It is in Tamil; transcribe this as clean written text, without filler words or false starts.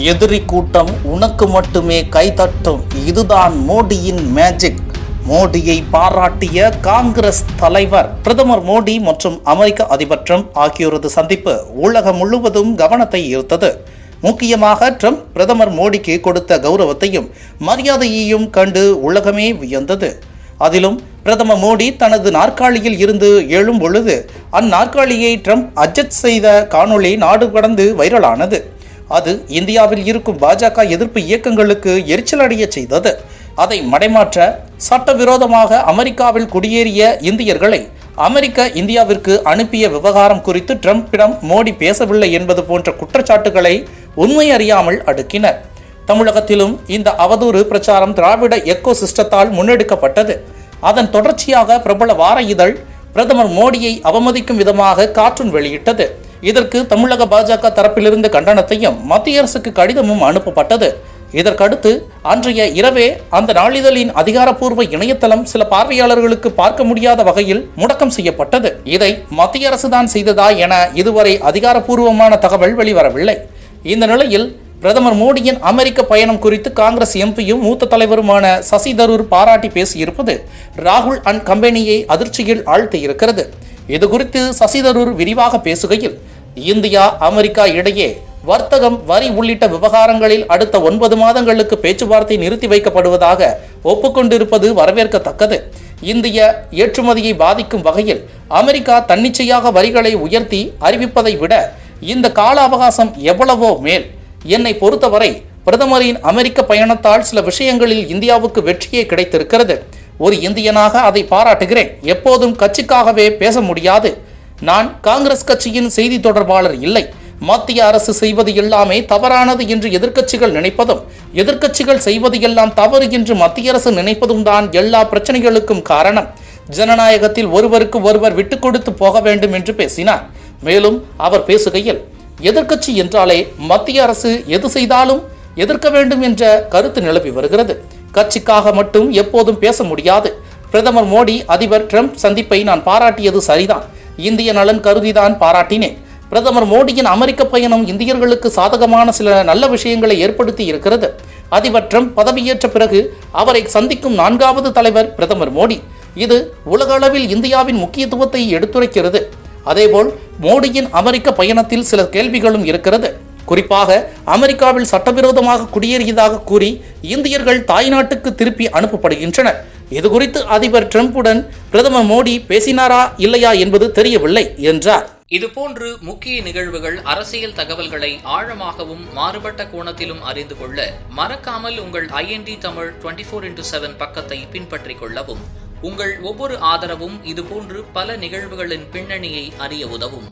எதிரி கூட்டம் உனக்கு மட்டுமே கைதட்டும். இதுதான் மோடியின் மேஜிக். மோடியை பாராட்டிய காங்கிரஸ் தலைவர். பிரதமர் மோடி மற்றும் அமெரிக்க அதிபர் ட்ரம்ப் ஆகியோரது சந்திப்பு உலகம் முழுவதும் கவனத்தை ஈர்த்தது. முக்கியமாக ட்ரம்ப் பிரதமர் மோடிக்கு கொடுத்த கௌரவத்தையும் மரியாதையையும் கண்டு உலகமே வியந்தது. அதிலும் பிரதமர் மோடி தனது நாற்காலியில் இருந்து எழும் பொழுது அந்நாற்காலியை ட்ரம்ப் அட்ஜஸ்ட் செய்த காணொளி நாடு கடந்து வைரலானது. அது இந்தியாவில் இருக்கும் பாஜக எதிர்ப்பு இயக்கங்களுக்கு எரிச்சலடைய செய்தது. அதை மடைமாற்ற சட்டவிரோதமாக அமெரிக்காவில் குடியேறிய இந்தியர்களை அமெரிக்கா இந்தியாவிற்கு அனுப்பிய விவகாரம் குறித்து ட்ரம்பிடம் மோடி பேசவில்லை என்பது போன்ற குற்றச்சாட்டுகளை உண்மை அறியாமல் அடுக்கினர். தமிழகத்திலும் இந்த அவதூறு பிரச்சாரம் திராவிட எக்கோ சிஸ்டத்தால் முன்னெடுக்கப்பட்டது. அதன் தொடர்ச்சியாக பிரபல வார இதழ் பிரதமர் மோடியை அவமதிக்கும் விதமாக கார்ட்டூன் வெளியிட்டது. இதற்கு தமிழக பாஜக தரப்பிலிருந்து கண்டனத்தையும் மத்திய அரசுக்கு கடிதமும் அனுப்பப்பட்டது. இதற்கடுத்து அன்றைய இரவே அந்த நாளிதழின் அதிகாரப்பூர்வ இணையதளம் சில பார்வையாளர்களுக்கு பார்க்க முடியாத வகையில் முடக்கம் செய்யப்பட்டது. இதை மத்திய அரசுதான் செய்ததா என இதுவரை அதிகாரப்பூர்வமான தகவல் வெளிவரவில்லை. இந்த நிலையில் பிரதமர் மோடியின் அமெரிக்க பயணம் குறித்து காங்கிரஸ் எம்பியும் மூத்த தலைவருமான சசி தரூர் பாராட்டி பேசியிருப்பது ராகுல் அண்ட் கம்பெனியை அதிர்ச்சியில் ஆழ்த்தியிருக்கிறது. இது குறித்து சசி தரூர் விரிவாக பேசுகையில், இந்தியா அமெரிக்கா இடையே வர்த்தகம், வரி உள்ளிட்ட விவகாரங்களில் அடுத்த 9 மாதங்களுக்கு பேச்சுவார்த்தை நிறுத்தி வைக்கப்படுவதாக ஒப்புக்கொண்டிருப்பது வரவேற்கத்தக்கது. இந்திய ஏற்றுமதியை பாதிக்கும் வகையில் அமெரிக்கா தன்னிச்சையாக வரிகளை உயர்த்தி அறிவிப்பதை விட இந்த கால அவகாசம் எவ்வளவோ மேல். என்னை பொறுத்தவரை பிரதமரின் அமெரிக்க பயணத்தால் சில விஷயங்களில் இந்தியாவுக்கு வெற்றியே கிடைத்திருக்கிறது. ஒரு இந்தியனாக அதை பாராட்டுகிறேன். எப்போதும் கட்சிக்காகவே பேச முடியாது. நான் காங்கிரஸ் கட்சியின் செய்தி தொடர்பாளர் இல்லை. மத்திய அரசு செய்வது எல்லாமே தவறானது என்று எதிர்க்கட்சிகள் நினைப்பதும், எதிர்க்கட்சிகள் செய்வது எல்லாம் தவறு என்று மத்திய அரசு நினைப்பதும் தான் எல்லா பிரச்சனைகளுக்கும் காரணம். ஜனநாயகத்தில் ஒருவருக்கு ஒருவர் விட்டுக் கொடுத்து போக வேண்டும் என்று பேசினார். மேலும் அவர் பேசுகையில், எதிர்க்கட்சி என்றாலே மத்திய அரசு எது செய்தாலும் எதிர்க்க வேண்டும் என்ற கருத்து நிலவி வருகிறது. கட்சிக்காக மட்டும் எப்போதும் பேச முடியாது. பிரதமர் மோடி அதிபர் ட்ரம்ப் சந்திப்பை நான் பாராட்டியது சரிதான். இந்திய நலன் கருதிதான் பாராட்டினேன். பிரதமர் மோடியின் அமெரிக்க பயணம் இந்தியர்களுக்கு சாதகமான சில நல்ல விஷயங்களை ஏற்படுத்தி இருக்கிறது. அதிபர் ட்ரம்ப் பதவியேற்ற பிறகு அவரை சந்திக்கும் 4வது தலைவர் பிரதமர் மோடி. இது உலக அளவில் இந்தியாவின் முக்கியத்துவத்தை எடுத்துரைக்கிறது. அதேபோல் மோடியின் அமெரிக்க பயணத்தில் சில கேள்விகளும் இருக்கிறது. குறிப்பாக அமெரிக்காவில் சட்டவிரோதமாக குடியேறியதாக கூறி இந்தியர்கள் தாய்நாட்டுக்கு திருப்பி அனுப்பப்படுகின்றனர். இது குறித்து அதிபர் ட்ரம்புடன் பிரதமர் மோடி பேசினாரா இல்லையா என்பது தெரியவில்லை என்றார். இதுபோன்று முக்கிய நிகழ்வுகள், அரசியல் தகவல்களை ஆழமாகவும் மாறுபட்ட கோணத்திலும் அறிந்து கொள்ள மறக்காமல் உங்கள் IND தமிழ் 24x7 பக்கத்தை பின்பற்றிக் கொள்ளவும். உங்கள் ஒவ்வொரு ஆதரவும் இதுபோன்று பல நிகழ்வுகளின் பின்னணியை அறிய உதவும்.